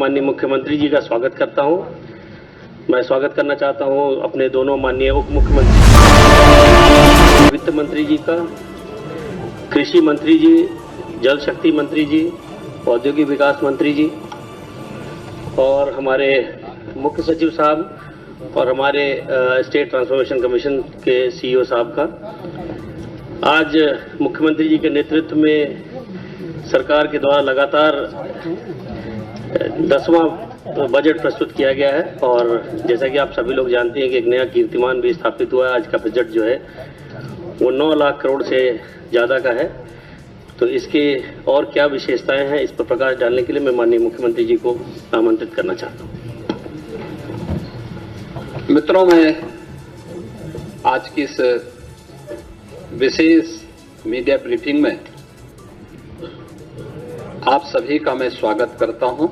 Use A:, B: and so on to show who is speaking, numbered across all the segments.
A: माननीय मुख्यमंत्री जी का स्वागत करता हूं। मैं स्वागत करना चाहता हूं अपने दोनों माननीय उप मुख्यमंत्री, वित्त मंत्री जी का, कृषि मंत्री जी, जल शक्ति मंत्री जी, औद्योगिक विकास मंत्री जी और हमारे मुख्य सचिव साहब और हमारे स्टेट ट्रांसफॉर्मेशन कमीशन के सीईओ साहब का। आज मुख्यमंत्री जी के नेतृत्व में सरकार के द्वारा लगातार 10वां बजट प्रस्तुत किया गया है और जैसा कि आप सभी लोग जानते हैं कि एक नया कीर्तिमान भी स्थापित हुआ है। आज का बजट जो है वो 9 लाख करोड़ से ज़्यादा का है। तो इसके और क्या विशेषताएं हैं, इस पर प्रकाश डालने के लिए मैं माननीय मुख्यमंत्री जी को आमंत्रित करना चाहता हूं।
B: मित्रों, मैं आज की इस विशेष मीडिया ब्रीफिंग में आप सभी का मैं स्वागत करता हूं।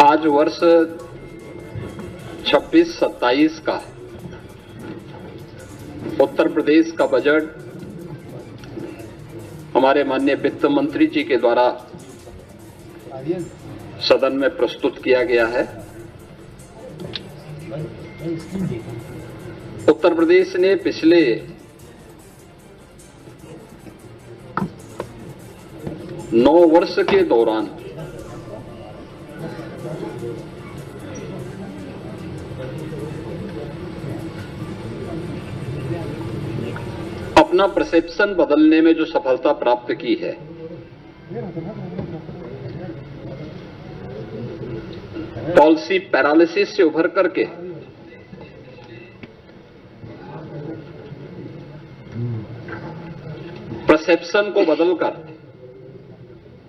B: आज वर्ष 26-27 का उत्तर प्रदेश का बजट हमारे माननीय वित्त मंत्री जी के द्वारा सदन में प्रस्तुत किया गया है। उत्तर प्रदेश ने पिछले 9 वर्ष के दौरान अपना परसेप्शन बदलने में जो सफलता प्राप्त की है, पॉलिसी पैरालिसिस से उभर करके परसेप्शन को बदलकर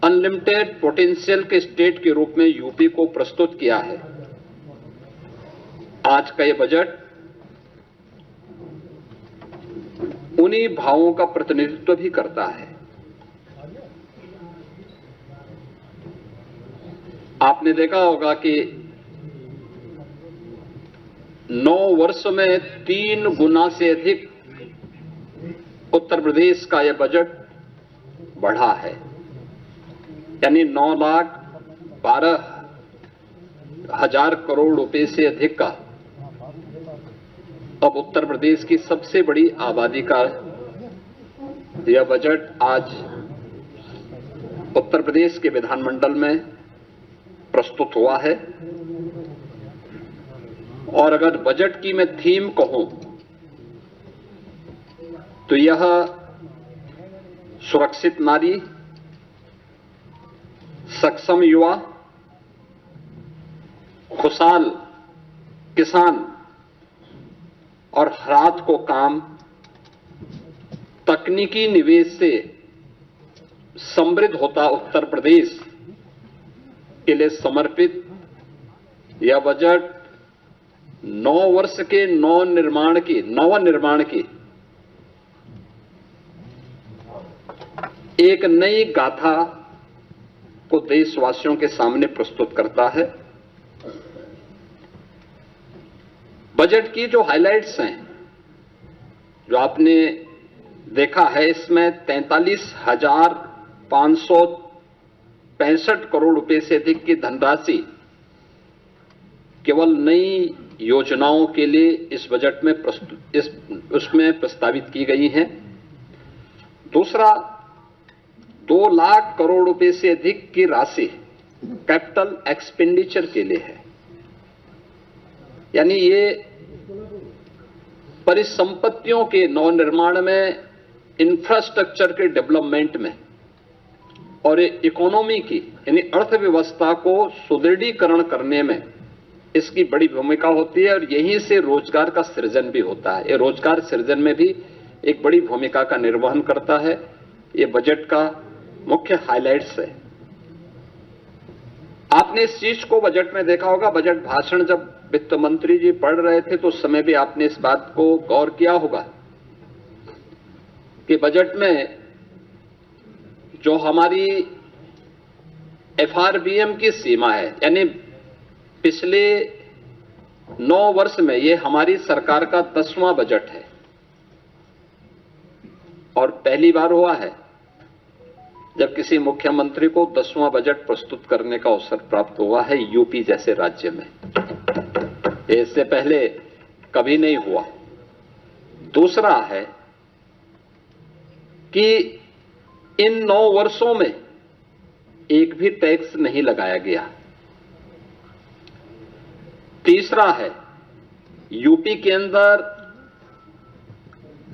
B: अनलिमिटेड पोटेंशियल के स्टेट के रूप में यूपी को प्रस्तुत किया है। आज का यह बजट उन्हीं भावों का प्रतिनिधित्व भी करता है। आपने देखा होगा कि 9 वर्ष में 3 गुना से अधिक उत्तर प्रदेश का यह बजट बढ़ा है, यानी 9,12,000 करोड़ रुपए से अधिक का अब उत्तर प्रदेश की सबसे बड़ी आबादी का यह बजट आज उत्तर प्रदेश के विधानमंडल में प्रस्तुत हुआ है। और अगर बजट की मैं थीम कहूं तो यह सुरक्षित नारी, सक्षम युवा, खुशहाल किसान और रात को काम, तकनीकी निवेश से समृद्ध होता उत्तर प्रदेश के लिए समर्पित यह बजट 9 वर्ष के नवनिर्माण की एक नई गाथा को देशवासियों के सामने प्रस्तुत करता है। बजट की जो हाइलाइट्स हैं, जो आपने देखा है, इसमें 43,565 करोड़ रुपए से अधिक की धनराशि केवल नई योजनाओं के लिए इस बजट में उसमें प्रस्तावित की गई हैं। दूसरा, 2 लाख करोड़ रुपए से अधिक की राशि कैपिटल एक्सपेंडिचर के लिए है, यानी ये परिसंपत्तियों के नवनिर्माण में, इंफ्रास्ट्रक्चर के डेवलपमेंट में और इकोनॉमी की यानी अर्थव्यवस्था को सुदृढ़ीकरण करने में इसकी बड़ी भूमिका होती है और यहीं से रोजगार का सृजन भी होता है। ये रोजगार सृजन में भी एक बड़ी भूमिका का निर्वहन करता है। ये बजट का मुख्य हाइलाइट्स है। आपने इस चीज को बजट में देखा होगा। बजट भाषण जब वित्त मंत्री जी पढ़ रहे थे तो उस समय भी आपने इस बात को गौर किया होगा कि बजट में जो हमारी एफआरबीएम की सीमा है, यानी पिछले 9 वर्ष में ये हमारी सरकार का 10वां बजट है। और पहली बार हुआ है जब किसी मुख्यमंत्री को 10वां बजट प्रस्तुत करने का अवसर प्राप्त हुआ है यूपी जैसे राज्य में। इससे पहले कभी नहीं हुआ। दूसरा है कि इन 9 वर्षों में एक भी टैक्स नहीं लगाया गया। तीसरा है यूपी के अंदर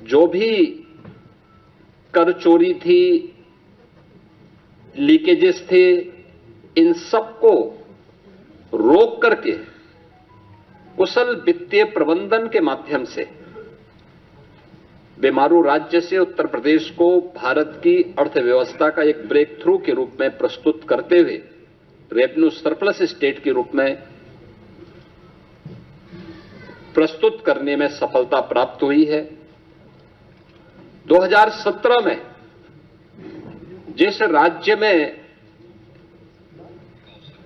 B: जो भी कर चोरी थी, लीकेजेस थे, इन सबको रोक करके कुशल वित्तीय प्रबंधन के माध्यम से बेमारू राज्य से उत्तर प्रदेश को भारत की अर्थव्यवस्था का एक ब्रेक थ्रू के रूप में प्रस्तुत करते हुए रेवेन्यू सरप्लस स्टेट के रूप में प्रस्तुत करने में सफलता प्राप्त हुई है। 2017 में जिस राज्य में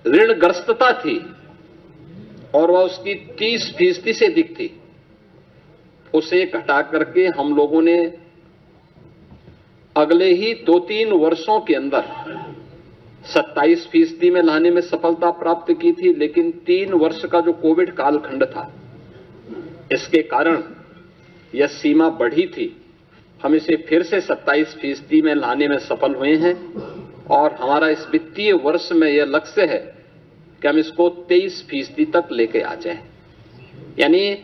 B: ऋणग्रस्तता थी और वह उसकी 30% से अधिक थी, उसे घटा करके हम लोगों ने अगले ही 2-3 वर्षों के अंदर 27% में लाने में सफलता प्राप्त की थी। लेकिन 3 वर्ष का जो कोविड कालखंड था, इसके कारण यह सीमा बढ़ी थी। हम इसे फिर से 27% में लाने में सफल हुए हैं और हमारा इस वित्तीय वर्ष में यह लक्ष्य है कि हम इसको 23% तक लेके आ जाएं। यानी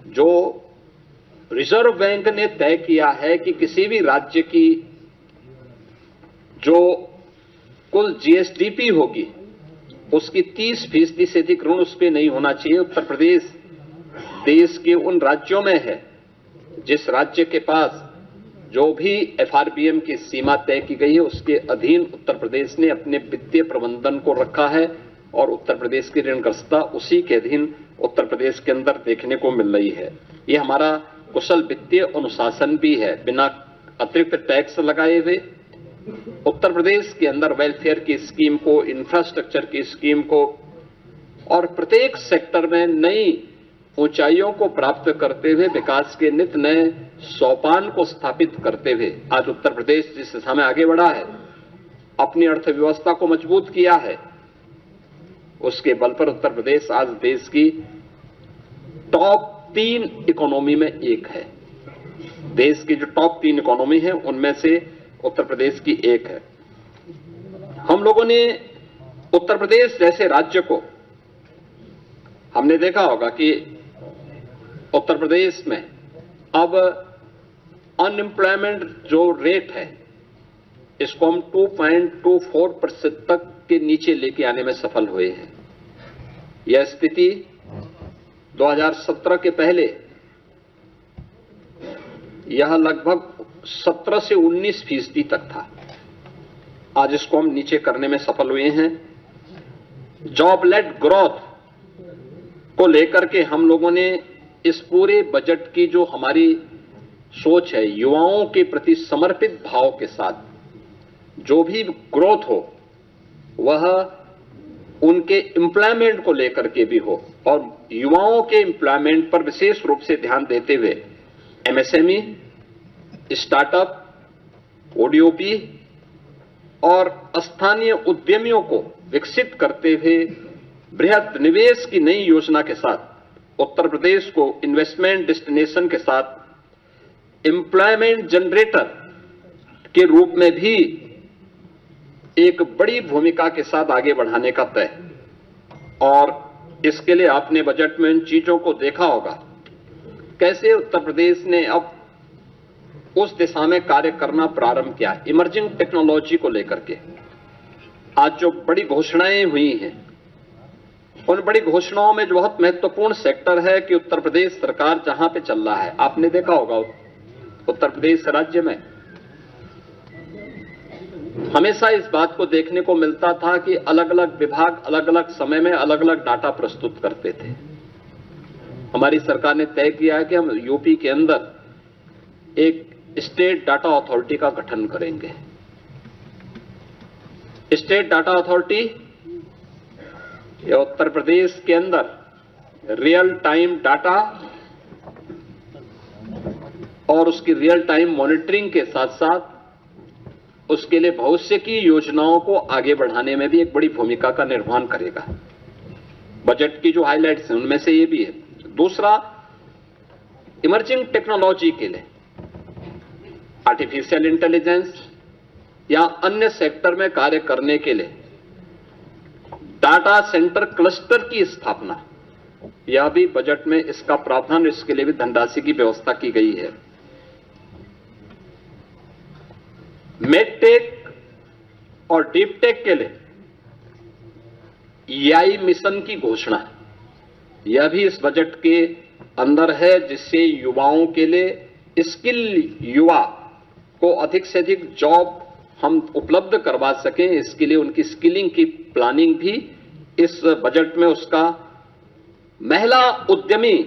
B: जो रिजर्व बैंक ने तय किया है कि किसी भी राज्य की जो कुल जीएसडीपी होगी उसकी 30% से अधिक ऋण उस पर नहीं होना चाहिए। उत्तर प्रदेश देश के उन राज्यों में है जिस राज्य के पास जो भी एफआरबीएम की सीमा तय की गई है उसके अधीन उत्तर प्रदेश ने अपने वित्तीय प्रबंधन को रखा है और उत्तर प्रदेश की ऋणग्रस्तता उसी के अधीन उत्तर प्रदेश के अंदर देखने को मिल रही है। यह हमारा कुशल वित्तीय अनुशासन भी है। बिना अतिरिक्त टैक्स लगाए हुए उत्तर प्रदेश के अंदर वेलफेयर की स्कीम को, इंफ्रास्ट्रक्चर की स्कीम को और प्रत्येक सेक्टर में नई ऊंचाइयों को प्राप्त करते हुए विकास के नित नए सोपान को स्थापित करते हुए आज उत्तर प्रदेश जिस दिशा में आगे बढ़ा है, अपनी अर्थव्यवस्था को मजबूत किया है, उसके बल पर उत्तर प्रदेश आज देश की टॉप 3 इकोनॉमी में एक है। देश की जो टॉप 3 इकोनॉमी है उनमें से उत्तर प्रदेश की एक है। हम लोगों ने उत्तर प्रदेश जैसे राज्य को, हमने देखा होगा कि उत्तर प्रदेश में अब अनएम्प्लॉयमेंट जो रेट है इसको हम 2.24% तक के नीचे लेके आने में सफल हुए हैं। यह स्थिति 2017 के पहले यह लगभग 17 से 19% तक था। आज इसको हम नीचे करने में सफल हुए हैं। जॉब लेड ग्रोथ को लेकर के हम लोगों ने इस पूरे बजट की जो हमारी सोच है, युवाओं के प्रति समर्पित भाव के साथ जो भी ग्रोथ हो वह उनके एम्प्लॉयमेंट को लेकर के भी हो और युवाओं के एम्प्लॉयमेंट पर विशेष रूप से ध्यान देते हुए एमएसएमई, स्टार्टअप, ओडीओपी और स्थानीय उद्यमियों को विकसित करते हुए बृहद निवेश की नई योजना के साथ उत्तर प्रदेश को इन्वेस्टमेंट डेस्टिनेशन के साथ एम्प्लॉयमेंट जनरेटर के रूप में भी एक बड़ी भूमिका के साथ आगे बढ़ाने का तय। और इसके लिए आपने बजट में इन चीजों को देखा होगा, कैसे उत्तर प्रदेश ने अब उस दिशा में कार्य करना प्रारंभ किया। इमर्जिंग टेक्नोलॉजी को लेकर के आज जो बड़ी घोषणाएं हुई हैं, उन बड़ी घोषणाओं में जो बहुत महत्वपूर्ण सेक्टर है कि उत्तर प्रदेश सरकार जहां पे चल रहा है, आपने देखा होगा उत्तर प्रदेश राज्य में हमेशा इस बात को देखने को मिलता था कि अलग अलग विभाग अलग अलग समय में अलग अलग डाटा प्रस्तुत करते थे। हमारी सरकार ने तय किया है कि हम यूपी के अंदर एक स्टेट डाटा अथॉरिटी का गठन करेंगे। स्टेट डाटा अथॉरिटी या उत्तर प्रदेश के अंदर रियल टाइम डाटा और उसकी रियल टाइम मॉनिटरिंग के साथ साथ उसके लिए भविष्य की योजनाओं को आगे बढ़ाने में भी एक बड़ी भूमिका का निर्वहन करेगा। बजट की जो हाइलाइट्स हैं उनमें से ये भी है। दूसरा, इमर्जिंग टेक्नोलॉजी के लिए आर्टिफिशियल इंटेलिजेंस या अन्य सेक्टर में कार्य करने के लिए डाटा सेंटर क्लस्टर की स्थापना, यह भी बजट में इसका प्रावधान, इसके लिए भी धनराशि की व्यवस्था की गई है। मेडटेक और डीपटेक के लिए EI मिशन की घोषणा, यह भी इस बजट के अंदर है, जिससे युवाओं के लिए स्किल युवा को अधिक से अधिक जॉब हम उपलब्ध करवा सकें। इसके लिए उनकी स्किलिंग की प्लानिंग भी इस बजट में, उसका महिला उद्यमी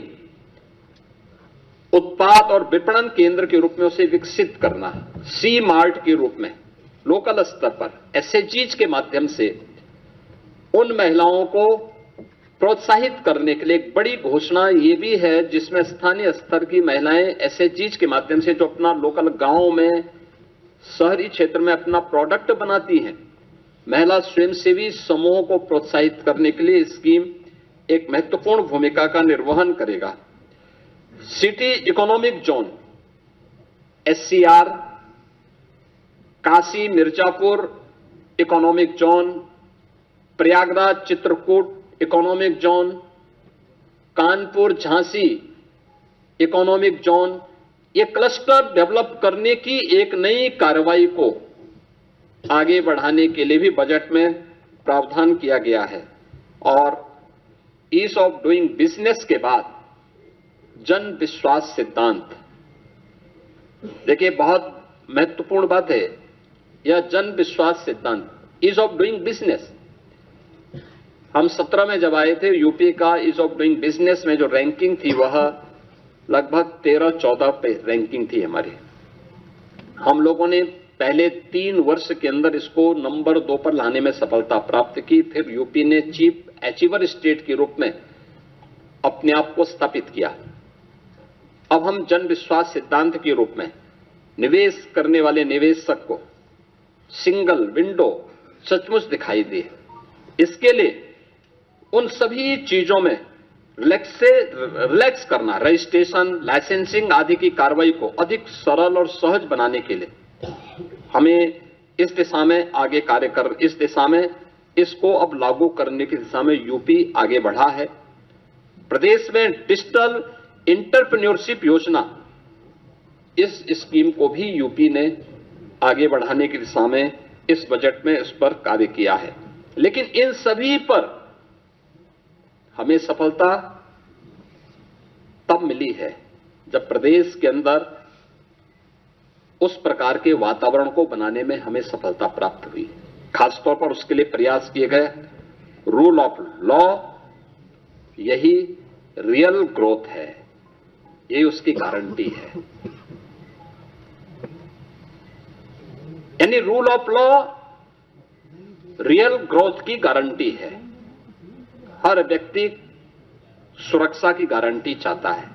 B: उत्पाद और विपणन केंद्र के रूप में उसे विकसित करना, सी मार्ट के रूप में लोकल स्तर पर SHGs के माध्यम से उन महिलाओं को प्रोत्साहित करने के लिए एक बड़ी घोषणा ये भी है, जिसमें स्थानीय स्तर की महिलाएं SHGs के माध्यम से जो अपना लोकल गांव में, शहरी क्षेत्र में अपना प्रोडक्ट बनाती हैं, महिला स्वयंसेवी समूहों को प्रोत्साहित करने के लिए स्कीम एक महत्वपूर्ण भूमिका का निर्वहन करेगा। City economic zone SCR, Kashi Mirzapur economic zone, Prayagraj Chitrakoot economic zone, Kanpur Jhansi economic zone, ये क्लस्टर डेवलप करने की एक नई कार्रवाई को आगे बढ़ाने के लिए भी बजट में प्रावधान किया गया है। और ईज ऑफ डूइंग बिजनेस के बाद जन विश्वास सिद्धांत, देखिए बहुत महत्वपूर्ण बात है यह जन विश्वास सिद्धांत, ईज ऑफ डूइंग बिजनेस। हम 17 में जब आए थे, यूपी का ईज ऑफ डूइंग बिजनेस में जो रैंकिंग थी वह लगभग 13-14 पे रैंकिंग थी हमारी। हम लोगों ने पहले 3 वर्ष के अंदर इसको नंबर 2 पर लाने में सफलता प्राप्त की। फिर यूपी ने चीफ अचीवर स्टेट के रूप में अपने आप को स्थापित किया। अब हम जन विश्वास सिद्धांत के रूप में निवेश करने वाले निवेशक को सिंगल विंडो सचमुच दिखाई दे, इसके लिए उन सभी चीजों में रिलैक्स करना, रजिस्ट्रेशन, लाइसेंसिंग आदि की कार्रवाई को अधिक सरल और सहज बनाने के लिए हमें इस दिशा में आगे कार्य कर, इस दिशा में इसको अब लागू करने की दिशा में यूपी आगे बढ़ा है। प्रदेश में डिजिटल एंटरप्रेन्योरशिप योजना, इस स्कीम को भी यूपी ने आगे बढ़ाने की दिशा में इस बजट में इस पर कार्य किया है। लेकिन इन सभी पर हमें सफलता तब मिली है जब प्रदेश के अंदर उस प्रकार के वातावरण को बनाने में हमें सफलता प्राप्त हुई। खासतौर पर उसके लिए प्रयास किए गए रूल ऑफ लॉ, यही रियल ग्रोथ है, यही उसकी गारंटी है। यानी rule of law real growth की गारंटी है। हर व्यक्ति सुरक्षा की गारंटी चाहता है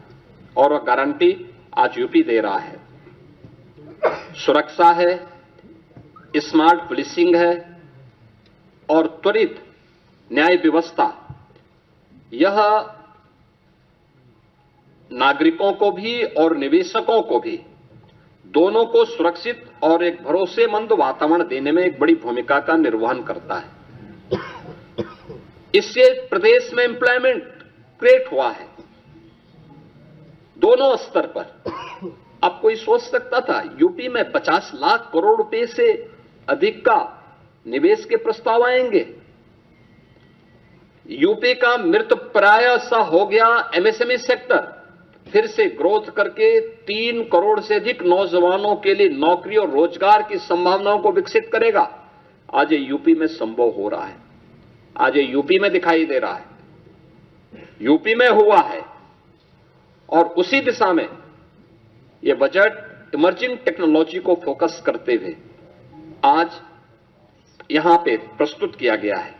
B: और वह गारंटी आज यूपी दे रहा है। सुरक्षा है, स्मार्ट पुलिसिंग है और त्वरित न्याय व्यवस्था, यह नागरिकों को भी और निवेशकों को भी, दोनों को सुरक्षित और एक भरोसेमंद वातावरण देने में एक बड़ी भूमिका का निर्वहन करता है। इससे प्रदेश में एम्प्लॉयमेंट क्रिएट हुआ है दोनों स्तर पर। अब कोई सोच सकता था यूपी में 50 लाख करोड़ रुपए से अधिक का निवेश के प्रस्ताव आएंगे? यूपी का मृतप्राय सा हो गया MSME सेक्टर फिर से ग्रोथ करके 3 करोड़ से अधिक नौजवानों के लिए नौकरी और रोजगार की संभावनाओं को विकसित करेगा। आज ये यूपी में संभव हो रहा है, आज ये यूपी में दिखाई दे रहा है, यूपी में हुआ है। और उसी दिशा में यह बजट इमर्जिंग टेक्नोलॉजी को फोकस करते हुए आज यहां पे प्रस्तुत किया गया है।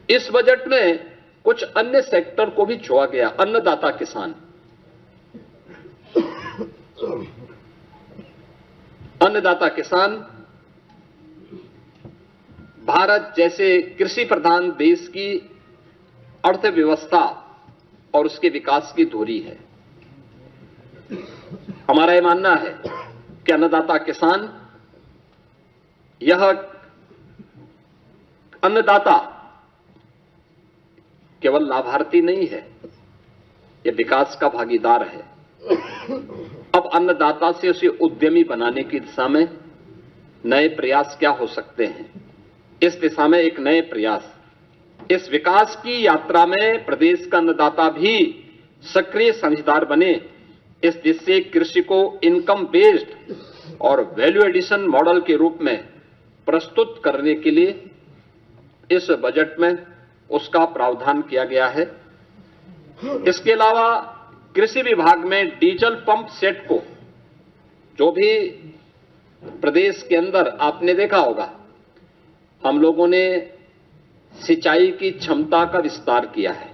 B: इस बजट में कुछ अन्य सेक्टर को भी छुआ गया। अन्नदाता किसान, अन्नदाता किसान भारत जैसे कृषि प्रधान देश की अर्थव्यवस्था और उसके विकास की धुरी है। हमारा यह मानना है कि अन्नदाता किसान, यह अन्नदाता केवल लाभार्थी नहीं है, यह विकास का भागीदार है। अब अन्नदाता से उसे उद्यमी बनाने की दिशा में नए प्रयास क्या हो सकते हैं, इस दिशा में एक नए प्रयास, इस विकास की यात्रा में प्रदेश का अन्नदाता भी सक्रिय साझेदार बने, इस दिशा से कृषि को इनकम बेस्ड और वैल्यू एडिशन मॉडल के रूप में प्रस्तुत करने के लिए इस बजट में उसका प्रावधान किया गया है। इसके अलावा कृषि विभाग में डीजल पंप सेट को, जो भी प्रदेश के अंदर आपने देखा होगा, हम लोगों ने सिंचाई की क्षमता का विस्तार किया है।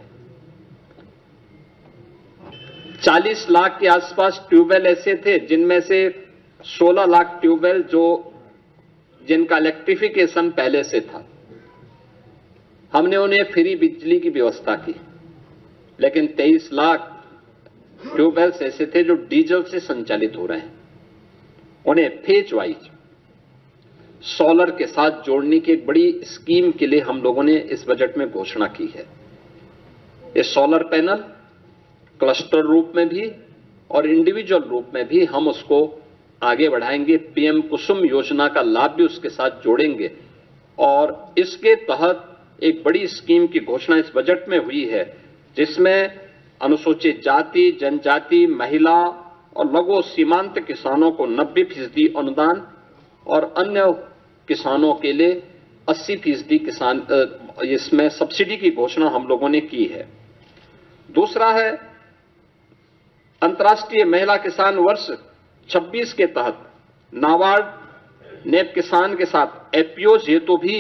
B: 40 लाख के आसपास ट्यूबवेल ऐसे थे जिनमें से 16 लाख ट्यूबवेल जिनका इलेक्ट्रिफिकेशन पहले से था। हमने उन्हें फ्री बिजली की व्यवस्था की, लेकिन 23 लाख ट्यूबवेल्स ऐसे थे जो डीजल से संचालित हो रहे हैं। उन्हें फेज वाइज सोलर के साथ जोड़ने की एक बड़ी स्कीम के लिए हम लोगों ने इस बजट में घोषणा की है। ये सोलर पैनल क्लस्टर रूप में भी और इंडिविजुअल रूप में भी हम उसको आगे बढ़ाएंगे। पीएम कुसुम योजना का लाभ भी उसके साथ जोड़ेंगे और इसके तहत एक बड़ी स्कीम की घोषणा इस बजट में हुई है, जिसमें अनुसूचित जाति, जनजाति, महिला और लघु सीमांत किसानों को 90% अनुदान और अन्य किसानों के लिए 80% किसान, इसमें सब्सिडी की घोषणा हम लोगों ने की है। दूसरा है अंतर्राष्ट्रीय महिला किसान वर्ष 26 के तहत नाबार्ड नेप किसान के साथ एफपीओज हेतु भी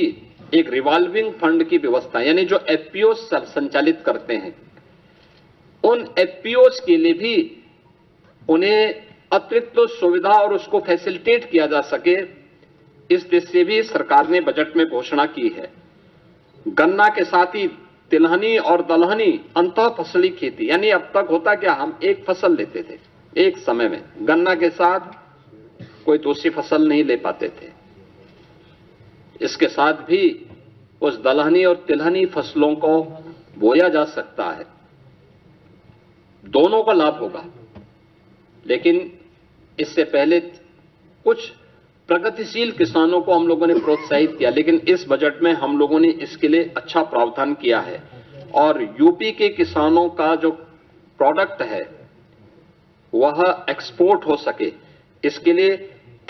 B: एक रिवॉल्विंग फंड की व्यवस्था, यानी जो एफपीओज संचालित करते हैं उन एफपीओज के लिए भी उन्हें अतिरिक्त सुविधा और उसको फैसिलिटेट किया जा सके, इस दिशा से भी सरकार ने बजट में घोषणा की है। गन्ना के साथ ही तिलहनी और दलहनी अंतः फसली खेती, यानी अब तक होता क्या, हम एक फसल लेते थे एक समय में, गन्ना के साथ कोई दूसरी फसल नहीं ले पाते थे। इसके साथ भी उस दलहनी और तिलहनी फसलों को बोया जा सकता है, दोनों का लाभ होगा। लेकिन इससे पहले कुछ प्रगतिशील किसानों को हम लोगों ने प्रोत्साहित किया, लेकिन इस बजट में हम लोगों ने इसके लिए अच्छा प्रावधान किया है और यूपी के किसानों का जो प्रोडक्ट है वह एक्सपोर्ट हो सके, इसके लिए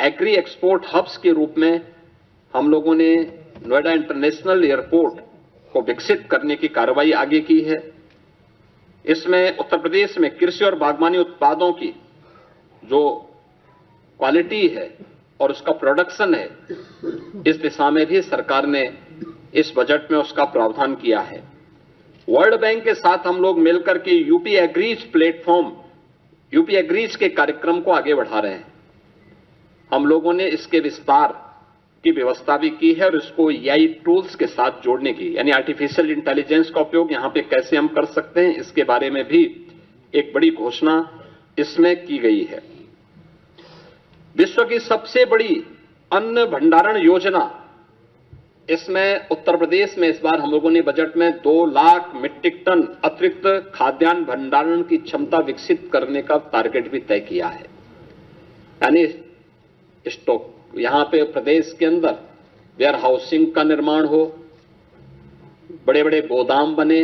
B: एग्री एक्सपोर्ट हब्स के रूप में हम लोगों ने नोएडा इंटरनेशनल एयरपोर्ट को विकसित करने की कार्रवाई आगे की है। इसमें उत्तर प्रदेश में कृषि और बागवानी उत्पादों की जो क्वालिटी है और उसका प्रोडक्शन है, इस दिशा में भी सरकार ने इस बजट में उसका प्रावधान किया है। वर्ल्ड बैंक के साथ हम लोग मिलकर के UP agrees platform, UP agrees के कार्यक्रम को आगे बढ़ा रहे हैं। हम लोगों ने इसके विस्तार की व्यवस्था भी की है और इसको एआई टूल्स के साथ जोड़ने की, यानी आर्टिफिशियल इंटेलिजेंस का उपयोग यहां पे कैसे हम कर सकते हैं, इसके बारे में भी एक बड़ी घोषणा इसमें की गई है। विश्व की सबसे बड़ी अन्न भंडारण योजना, इसमें उत्तर प्रदेश में इस बार हम लोगों ने बजट में 2 लाख मीट्रिक टन अतिरिक्त खाद्यान्न भंडारण की क्षमता विकसित करने का टारगेट भी तय किया है। यानी स्टॉक, यहां पे प्रदेश के अंदर वेयर हाउसिंग का निर्माण हो, बड़े बड़े गोदाम बने,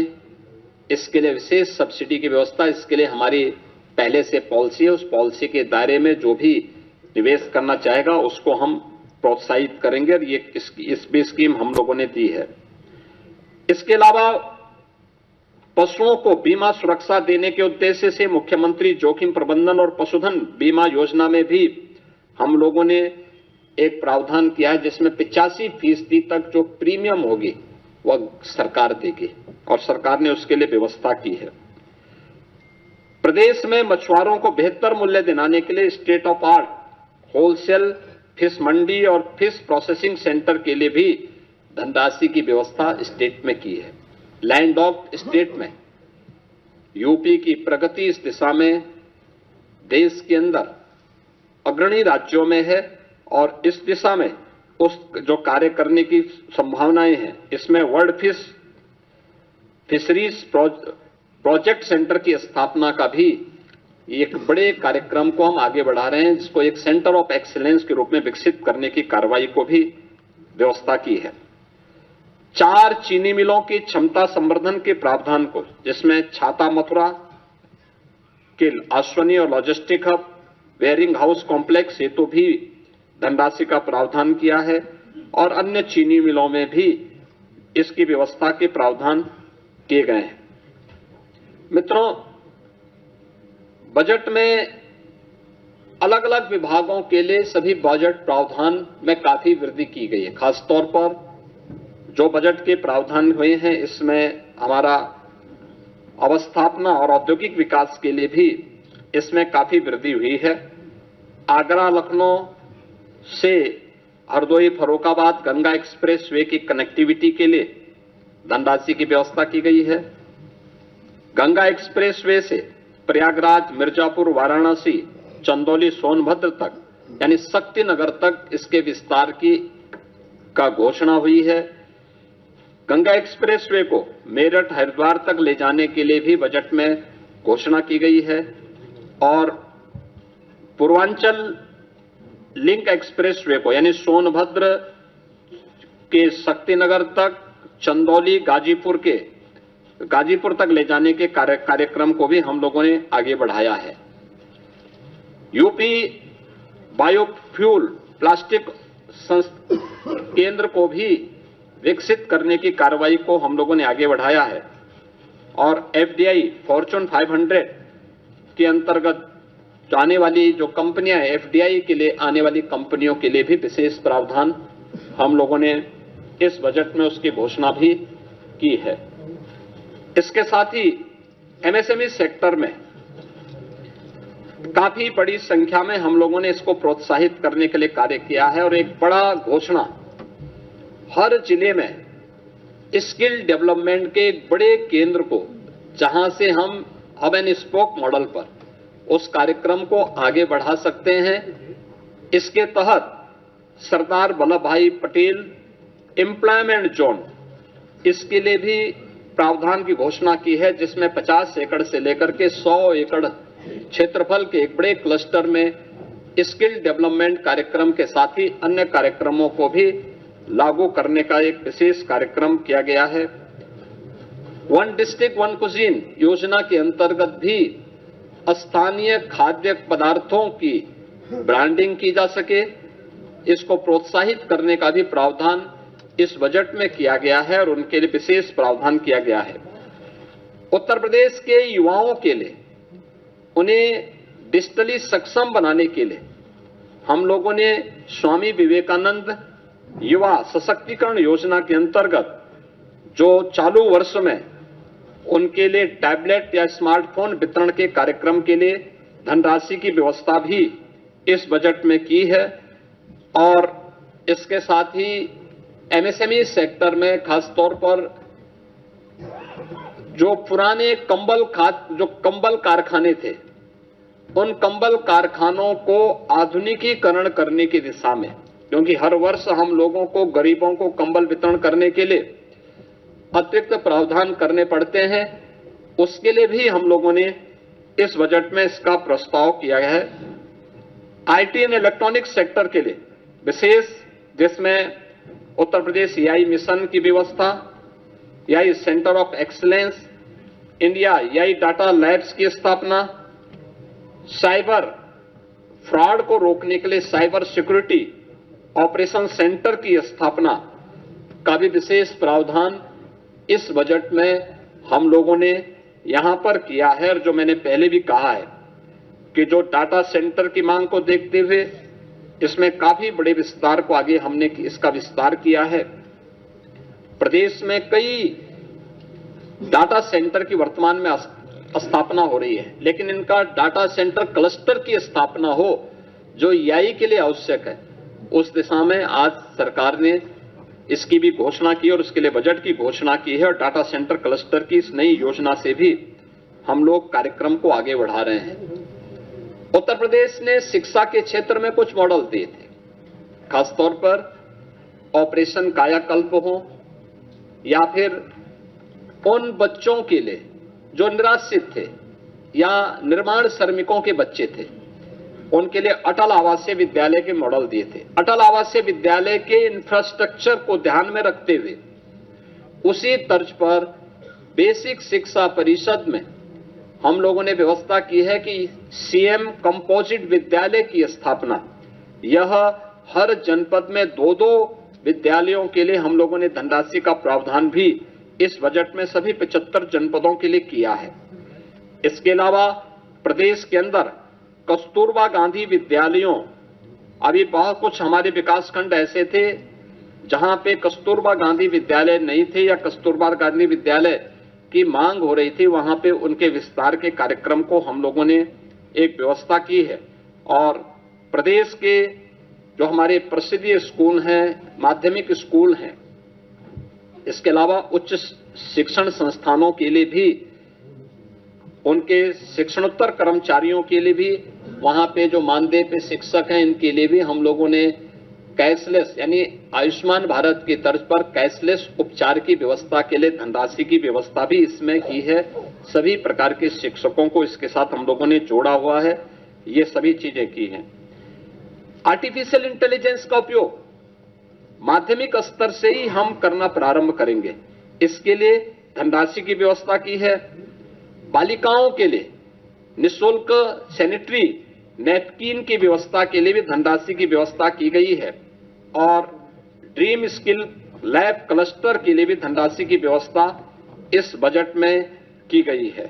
B: इसके लिए विशेष सब्सिडी की व्यवस्था, इसके लिए हमारी पहले से पॉलिसी है। उस पॉलिसी के दायरे में जो भी निवेश करना चाहेगा उसको हम प्रोत्साहित करेंगे और ये इस भी स्कीम हम लोगों ने दी है। इसके अलावा पशुओं को बीमा सुरक्षा देने के उद्देश्य से मुख्यमंत्री जोखिम प्रबंधन और पशुधन बीमा योजना में भी हम लोगों ने एक प्रावधान किया है, जिसमें 85% तक जो प्रीमियम होगी वह सरकार देगी और सरकार ने उसके लिए व्यवस्था की है। प्रदेश में मछुआरों को बेहतर मूल्य दिलाने के लिए state of art wholesale fish mandi और फिश प्रोसेसिंग सेंटर के लिए भी धनराशि की व्यवस्था स्टेट में की है। लैंडलॉक्ड स्टेट में यूपी की प्रगति इस दिशा में देश के अंदर अग्रणी राज्यों में है और इस दिशा में उस जो कार्य करने की संभावनाएं हैं, इसमें वर्ल्ड फिशरीज प्रोजेक्ट सेंटर की स्थापना का भी एक बड़े कार्यक्रम को हम आगे बढ़ा रहे हैं, जिसको एक सेंटर ऑफ एक्सीलेंस के रूप में विकसित करने की कार्रवाई को भी व्यवस्था की है। 4 चीनी मिलों की क्षमता संवर्धन के प्रावधान को, जिसमें छाता मथुरा के अश्वनी और logistic hub, wearing house complex हेतु तो भी धनराशि का प्रावधान किया है और अन्य चीनी मिलों में भी इसकी व्यवस्था के प्रावधान किए गए हैं। मित्रों, बजट में अलग अलग विभागों के लिए सभी बजट प्रावधान में काफी वृद्धि की गई है। खासतौर पर जो बजट के प्रावधान हुए हैं, इसमें हमारा अवस्थापना और औद्योगिक विकास के लिए भी इसमें काफी वृद्धि हुई है। आगरा लखनऊ से हरदोई फर्रुखाबाद गंगा एक्सप्रेस वे की कनेक्टिविटी के लिए धनराशि की व्यवस्था की गई है। गंगा एक्सप्रेस वे से प्रयागराज, मिर्जापुर, वाराणसी, चंदौली, सोनभद्र तक यानी शक्तिनगर तक इसके विस्तार का घोषणा हुई है। गंगा एक्सप्रेस वे को मेरठ, हरिद्वार तक ले जाने के लिए भी बजट में घोषणा की गई है और पूर्वांचल लिंक एक्सप्रेस वे को यानी सोनभद्र के शक्तिनगर तक, चंदौली, गाजीपुर तक ले जाने के कार्यक्रम को भी हम लोगों ने आगे बढ़ाया है। यूपी बायोफ्यूल प्लास्टिक केंद्र को भी विकसित करने की कार्रवाई को हम लोगों ने आगे बढ़ाया है और एफडीआई फॉर्च्यून 500 के अंतर्गत आने वाली जो कंपनियां हैं, एफडीआई के लिए आने वाली कंपनियों के लिए भी विशेष प्रावधान हम लोगों ने इस बजट में उसकी घोषणा भी की है। इसके साथ ही एमएसएमई सेक्टर में काफी बड़ी संख्या में हम लोगों ने इसको प्रोत्साहित करने के लिए कार्य किया है और एक बड़ा घोषणा, हर जिले में स्किल डेवलपमेंट के एक बड़े केंद्र को, जहां से हम हब एंड स्पोक मॉडल पर उस कार्यक्रम को आगे बढ़ा सकते हैं। इसके तहत सरदार वल्लभ भाई पटेल एम्प्लॉयमेंट जोन, इसके लिए भी प्रावधान की घोषणा की है, जिसमें 50 एकड़ से लेकर के 100 एकड़ क्षेत्रफल के एक बड़े क्लस्टर में स्किल डेवलपमेंट कार्यक्रम के साथ ही अन्य कार्यक्रमों को भी लागू करने का एक विशेष कार्यक्रम किया गया है। वन डिस्ट्रिक्ट वन कुजीन योजना के अंतर्गत भी स्थानीय खाद्य पदार्थों की ब्रांडिंग की जा सके, इसको प्रोत्साहित करने का भी प्रावधान इस बजट में किया गया है और उनके लिए विशेष प्रावधान किया गया है। उत्तर प्रदेश के युवाओं के लिए, उन्हें डिजिटली सक्षम बनाने के लिए हम लोगों ने स्वामी विवेकानंद युवा सशक्तिकरण योजना के अंतर्गत जो चालू वर्ष में उनके लिए टैबलेट या स्मार्टफोन वितरण के कार्यक्रम के लिए धनराशि की व्यवस्था भी इस बजट में की है और इसके साथ ही एमएसएमई सेक्टर में खासतौर पर जो पुराने कंबल कारखाने थे, उन कंबल कारखानों को आधुनिकीकरण करने की दिशा में, क्योंकि हर वर्ष हम लोगों को, गरीबों को कंबल वितरण करने के लिए अतिरिक्त प्रावधान करने पड़ते हैं, उसके लिए भी हम लोगों ने इस बजट में इसका प्रस्ताव किया है। आईटी एंड इलेक्ट्रॉनिक्स सेक्टर के लिए विशेष, जिसमें उत्तर प्रदेश एआई मिशन की व्यवस्था, AI centre of excellence, India AI data labs की स्थापना, साइबर फ्रॉड को रोकने के लिए साइबर सिक्योरिटी ऑपरेशन सेंटर की स्थापना का भी विशेष प्रावधान इस बजट में हम लोगों ने यहां पर किया है। और जो मैंने पहले भी कहा है कि जो डाटा सेंटर की मांग को देखते हुए इसमें काफी बड़े विस्तार को आगे हमने इसका विस्तार किया है। प्रदेश में कई डाटा सेंटर की वर्तमान में स्थापना हो रही है, लेकिन इनका डाटा सेंटर क्लस्टर की स्थापना हो जो एआई के लिए आवश्यक है, उस दिशा में आज सरकार ने इसकी भी घोषणा की और उसके लिए बजट की घोषणा की है और डाटा सेंटर क्लस्टर की इस नई योजना से भी हम लोग कार्यक्रम को आगे बढ़ा रहे हैं। उत्तर प्रदेश ने शिक्षा के क्षेत्र में कुछ मॉडल दिए थे, खासतौर पर ऑपरेशन कायाकल्प हो या फिर उन बच्चों के लिए जो निराश्रित थे या निर्माण श्रमिकों के बच्चे थे, उनके लिए अटल आवासीय विद्यालय के मॉडल दिए थे। अटल आवासीय विद्यालय के इंफ्रास्ट्रक्चर को ध्यान में रखते हुए उसी तर्ज पर बेसिक शिक्षा परिषद में हम लोगों ने व्यवस्था की है कि सीएम कंपोजिट विद्यालय की स्थापना, यह हर जनपद में 2-2 विद्यालयों के लिए हम लोगों ने धनराशि का प्रावधान भी इस बजट में सभी 75 जनपदों के लिए किया है। इसके अलावा प्रदेश के अंदर कस्तूरबा गांधी विद्यालयों, अभी बहुत कुछ हमारे विकासखंड ऐसे थे जहां पे कस्तूरबा गांधी विद्यालय नहीं थे या कस्तूरबा गांधी विद्यालय की मांग हो रही थी, वहां पे उनके विस्तार के कार्यक्रम को हम लोगों ने एक व्यवस्था की है। और प्रदेश के जो हमारे प्रसिद्ध स्कूल हैं, माध्यमिक स्कूल हैं, इसके अलावा उच्च शिक्षण संस्थानों के लिए भी, उनके शिक्षणोत्तर कर्मचारियों के लिए भी, वहां पे जो मानदेय पे शिक्षक हैं, इनके लिए भी हम लोगों ने कैशलेस यानी आयुष्मान भारत की तर्ज पर कैशलेस उपचार की व्यवस्था के लिए धनराशि की व्यवस्था भी इसमें की है। सभी प्रकार के शिक्षकों को इसके साथ हम लोगों ने जोड़ा हुआ है, ये सभी चीजें की हैं। आर्टिफिशियल इंटेलिजेंस का उपयोग माध्यमिक स्तर से ही हम करना प्रारंभ करेंगे, इसके लिए धनराशि की व्यवस्था की है। बालिकाओं के लिए निःशुल्क सैनिटरी नैपकिन की व्यवस्था के लिए भी धनराशि की व्यवस्था की गई है और ड्रीम स्किल लैब क्लस्टर के लिए भी धनराशि की व्यवस्था इस बजट में की गई है।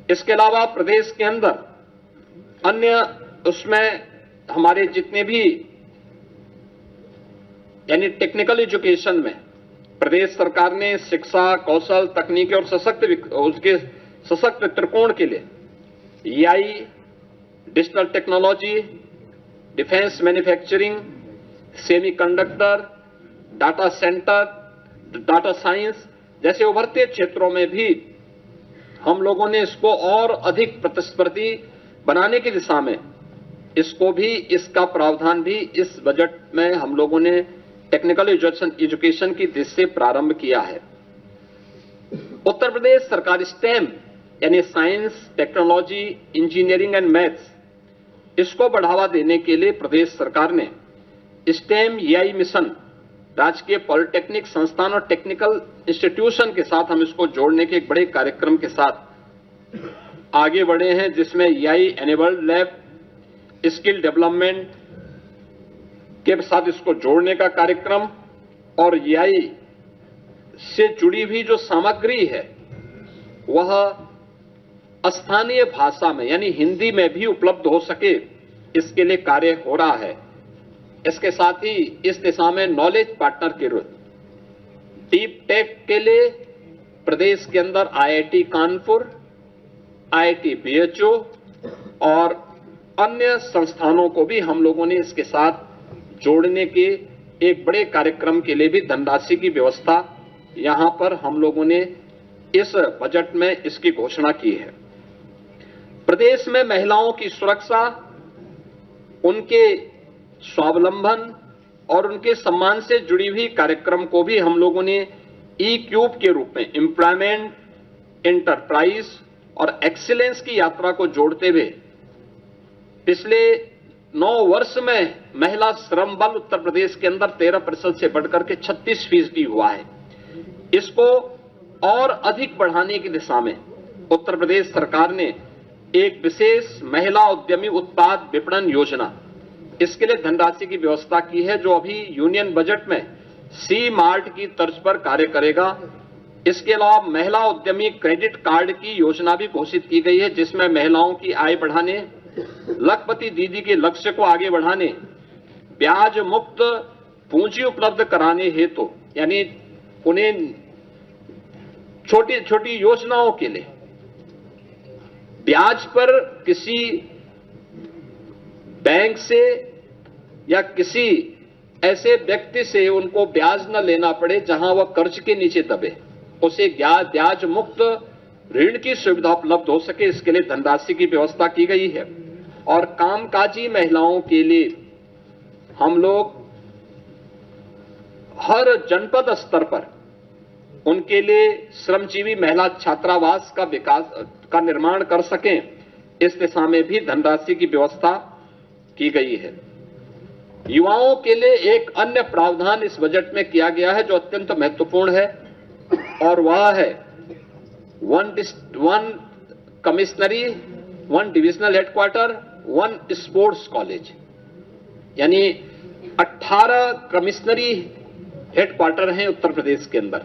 B: इसके अलावा प्रदेश के अंदर अन्य उसमें हमारे जितने भी यानी टेक्निकल एजुकेशन में प्रदेश सरकार ने शिक्षा, कौशल, तकनीकी और उसके सशक्त त्रिकोण के लिए EI, digital technology, defence manufacturing, semiconductor, data centre, data science जैसे उभरते क्षेत्रों में भी हम लोगों ने इसको और अधिक प्रतिस्पर्धी बनाने की दिशा में इसको भी, इसका प्रावधान भी इस बजट में हम लोगों ने टेक्निकल एजुकेशन की दिशा से प्रारंभ किया है। उत्तर प्रदेश सरकार स्टेम यानी science, technology, engineering and maths, इसको बढ़ावा देने के लिए प्रदेश सरकार ने स्टेम EI मिशन, राजकीय पॉलिटेक्निक संस्थान और टेक्निकल इंस्टीट्यूशन के साथ हम इसको जोड़ने के एक बड़े कार्यक्रम के साथ आगे बढ़े हैं, जिसमें EI enabled lab, skill development के साथ इसको जोड़ने का कार्यक्रम और EI से जुड़ी हुई जो सामग्री है वह स्थानीय भाषा में यानी हिंदी में भी उपलब्ध हो सके, इसके लिए कार्य हो रहा है। इसके साथ ही इस दिशा में नॉलेज पार्टनर के रूप डीप टेक के लिए प्रदेश के अंदर IIT कानपुर, IIT BHU और अन्य संस्थानों को भी हम लोगों ने इसके साथ जोड़ने के एक बड़े कार्यक्रम के लिए भी धनराशि की व्यवस्था यहां पर हम लोगों ने इस बजट में इसकी घोषणा की है। प्रदेश में महिलाओं की सुरक्षा, उनके स्वावलंबन और उनके सम्मान से जुड़ी हुई कार्यक्रम को भी हम लोगों ने E-क्यूब के रूप में एम्प्लॉयमेंट, एंटरप्राइज और एक्सीलेंस की यात्रा को जोड़ते हुए पिछले 9 वर्ष में महिला श्रम बल उत्तर प्रदेश के अंदर 13% से बढ़कर के 36% हुआ है। इसको और अधिक बढ़ाने की दिशा में उत्तर प्रदेश सरकार ने एक विशेष महिला उद्यमी उत्पाद विपणन योजना, इसके लिए धनराशि की व्यवस्था की है, जो अभी यूनियन बजट में C-मार्ट की तर्ज पर कार्य करेगा। इसके अलावा महिला उद्यमी क्रेडिट कार्ड की योजना भी घोषित की गई है, जिसमें महिलाओं की आय बढ़ाने, लखपति दीदी के लक्ष्य को आगे बढ़ाने, ब्याज मुक्त पूंजी उपलब्ध कराने हेतु यानी उन्हें छोटी छोटी योजनाओं के लिए ब्याज पर किसी बैंक से या किसी ऐसे व्यक्ति से उनको ब्याज न लेना पड़े जहां वह कर्ज के नीचे दबे, उसे ब्याज मुक्त ऋण की सुविधा उपलब्ध हो सके, इसके लिए धनराशि की व्यवस्था की गई है। और कामकाजी महिलाओं के लिए हम लोग हर जनपद स्तर पर उनके लिए श्रमजीवी महिला छात्रावास का विकास का निर्माण कर सकें, इस दिशा में भी धनराशि की व्यवस्था की गई है। युवाओं के लिए एक अन्य प्रावधान इस बजट में किया गया है जो अत्यंत महत्वपूर्ण है, और वह है one commissionary, one divisional headquarter, one sports college, यानी 18 कमिश्नरी हेडक्वार्टर हैं उत्तर प्रदेश के अंदर।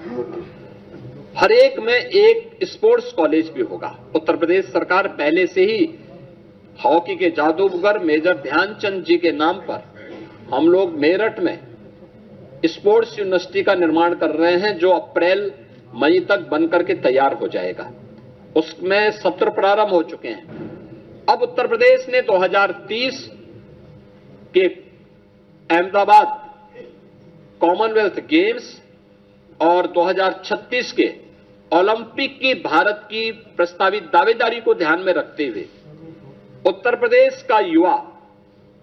B: हर एक में एक स्पोर्ट्स कॉलेज भी होगा। उत्तर प्रदेश सरकार पहले से ही हॉकी के जादूगर मेजर ध्यानचंद जी के नाम पर हम लोग मेरठ में स्पोर्ट्स यूनिवर्सिटी का निर्माण कर रहे हैं, जो अप्रैल मई तक बनकर के तैयार हो जाएगा। उसमें सत्र प्रारंभ हो चुके हैं। अब उत्तर प्रदेश ने 2030 के अहमदाबाद कॉमनवेल्थ गेम्स और 2036 के ओलंपिक की भारत की प्रस्तावित दावेदारी को ध्यान में रखते हुए उत्तर प्रदेश का युवा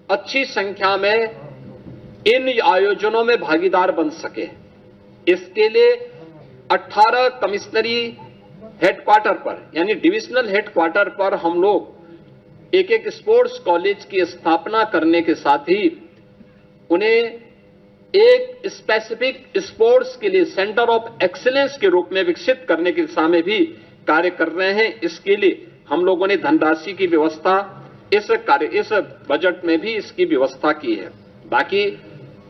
B: अच्छी संख्या में इन आयोजनों में भागीदार बन सके, इसके लिए 18 कमिश्नरी हेडक्वार्टर पर यानी डिविजनल हेडक्वार्टर पर हम लोग एक स्पोर्ट्स कॉलेज की स्थापना करने के साथ ही उन्हें एक स्पेसिफिक स्पोर्ट्स के लिए सेंटर ऑफ एक्सीलेंस के रूप में विकसित करने की दिशा में भी कार्य कर रहे हैं। इसके लिए हम लोगों ने धनराशि की व्यवस्था इस बजट में भी इसकी व्यवस्था की है। बाकी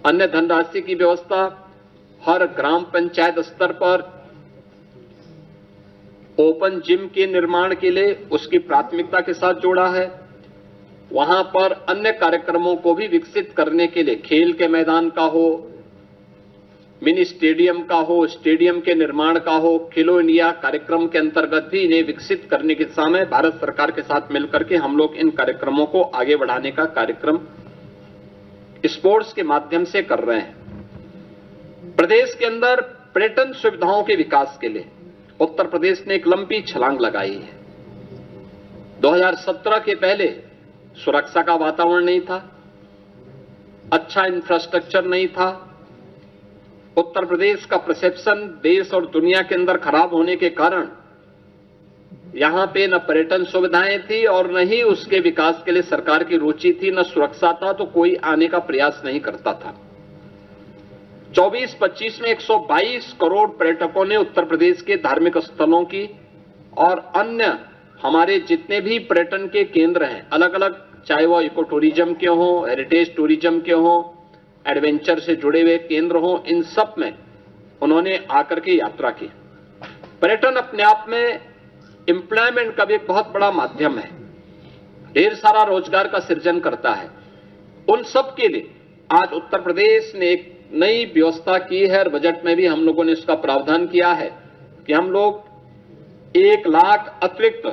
B: अन्य धनराशि की व्यवस्था हर ग्राम पंचायत स्तर पर ओपन जिम के निर्माण के लिए उसकी प्राथमिकता के साथ जोड़ा है। वहां पर अन्य कार्यक्रमों को भी विकसित करने के लिए खेल के मैदान का हो, मिनी स्टेडियम का हो, स्टेडियम के निर्माण का हो, खेलो इंडिया कार्यक्रम के अंतर्गत भी इन्हें विकसित करने की दिशा में भारत सरकार के साथ मिलकर के हम लोग इन कार्यक्रमों को आगे बढ़ाने का कार्यक्रम स्पोर्ट्स के माध्यम से कर रहे हैं। प्रदेश के अंदर पर्यटन सुविधाओं के विकास के लिए उत्तर प्रदेश ने एक लंबी छलांग लगाई है। 2017 के पहले सुरक्षा का वातावरण नहीं था, अच्छा इंफ्रास्ट्रक्चर नहीं था, उत्तर प्रदेश का परसेप्शन देश और दुनिया के अंदर खराब होने के कारण यहां पे न पर्यटन सुविधाएं थी और न ही उसके विकास के लिए सरकार की रुचि थी, न सुरक्षा था, तो कोई आने का प्रयास नहीं करता था। 24-25 में 122 करोड़ पर्यटकों ने उत्तर प्रदेश के धार्मिक स्थलों की और अन्य हमारे जितने भी पर्यटन के केंद्र हैं अलग अलग, चाहे वो इको टूरिज्म के हों, हेरिटेज टूरिज्म के हों, एडवेंचर से जुड़े हुए केंद्र हों, इन सब में उन्होंने आकर के यात्रा की। पर्यटन अपने आप में एम्प्लॉयमेंट का भी एक बहुत बड़ा माध्यम है, ढेर सारा रोजगार का सृजन करता है। उन सब के लिए आज उत्तर प्रदेश ने एक नई व्यवस्था की है और बजट में भी हम लोगों ने इसका प्रावधान किया है कि हम लोग 1 लाख अतिरिक्त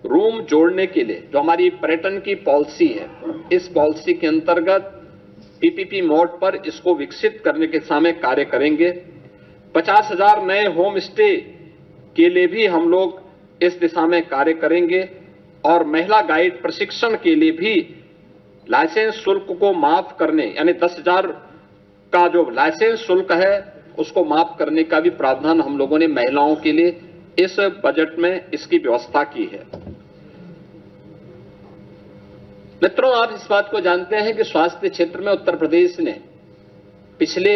B: रूम जोड़ने के लिए जो हमारी पर्यटन की पॉलिसी है, इस पॉलिसी के अंतर्गत पीपीपी मोड पर इसको विकसित करने के सामने कार्य करेंगे। 50,000 नए होम स्टे के लिए भी हम लोग इस दिशा में कार्य करेंगे और महिला गाइड प्रशिक्षण के लिए भी लाइसेंस शुल्क को माफ करने यानी 10,000 का जो लाइसेंस शुल्क है उसको माफ करने का भी प्रावधान हम लोगों ने महिलाओं के लिए इस बजट में इसकी व्यवस्था की है। मित्रों, आप इस बात को जानते हैं कि स्वास्थ्य क्षेत्र में उत्तर प्रदेश ने पिछले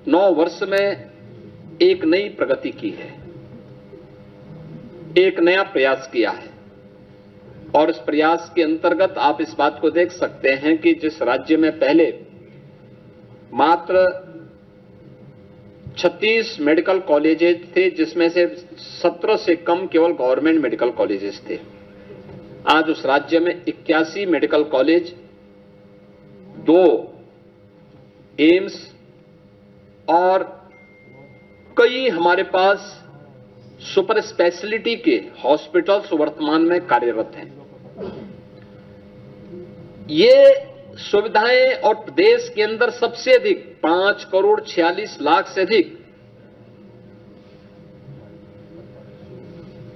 B: 9 वर्ष में एक नई प्रगति की है, एक नया प्रयास किया है और इस प्रयास के अंतर्गत आप इस बात को देख सकते हैं कि जिस राज्य में पहले मात्र 36 मेडिकल कॉलेजेस थे, जिसमें से 17 से कम केवल गवर्नमेंट मेडिकल कॉलेजेस थे, आज उस राज्य में 81 मेडिकल कॉलेज, 2 एम्स और कई हमारे पास सुपर स्पेशलिटी के हॉस्पिटल्स वर्तमान में कार्यरत हैं। ये सुविधाएं और देश के अंदर सबसे अधिक 5,46,00,000 से अधिक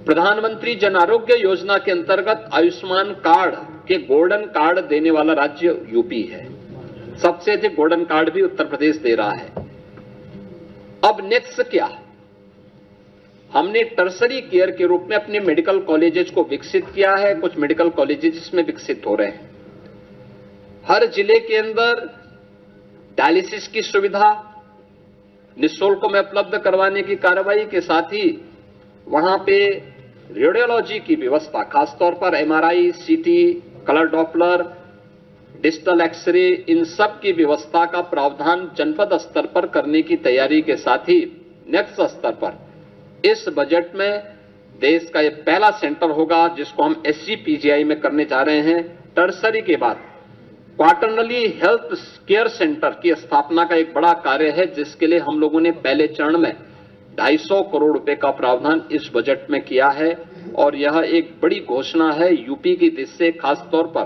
B: प्रधानमंत्री जन आरोग्य योजना के अंतर्गत आयुष्मान कार्ड के गोल्डन कार्ड देने वाला राज्य यूपी है। सबसे अधिक गोल्डन कार्ड भी उत्तर प्रदेश दे रहा है। अब नेक्स्ट क्या? हमने टर्सरी केयर के रूप में अपने मेडिकल कॉलेजेस को विकसित किया है। कुछ मेडिकल कॉलेजेस इसमें विकसित हो रहे हैं। हर जिले के अंदर डायलिसिस की सुविधा निःशुल्क में उपलब्ध करवाने की कार्रवाई के साथ ही वहां पे रेडियोलॉजी की व्यवस्था, खासतौर पर एमआरआई, सीटी, कलर डॉपलर, डिजिटल एक्सरे, इन सब की व्यवस्था का प्रावधान जनपद स्तर पर करने की तैयारी के साथ ही नेक्स्ट स्तर पर इस बजट में देश का यह पहला सेंटर होगा जिसको हम SCPGI में करने जा रहे हैं। टर्सरी के बाद क्वार्टरली हेल्थ केयर सेंटर की स्थापना का एक बड़ा कार्य है, जिसके लिए हम लोगों ने पहले चरण में 250 करोड़ रुपए का प्रावधान इस बजट में किया है। और यह एक बड़ी घोषणा है यूपी की दृष्टि से, खासतौर पर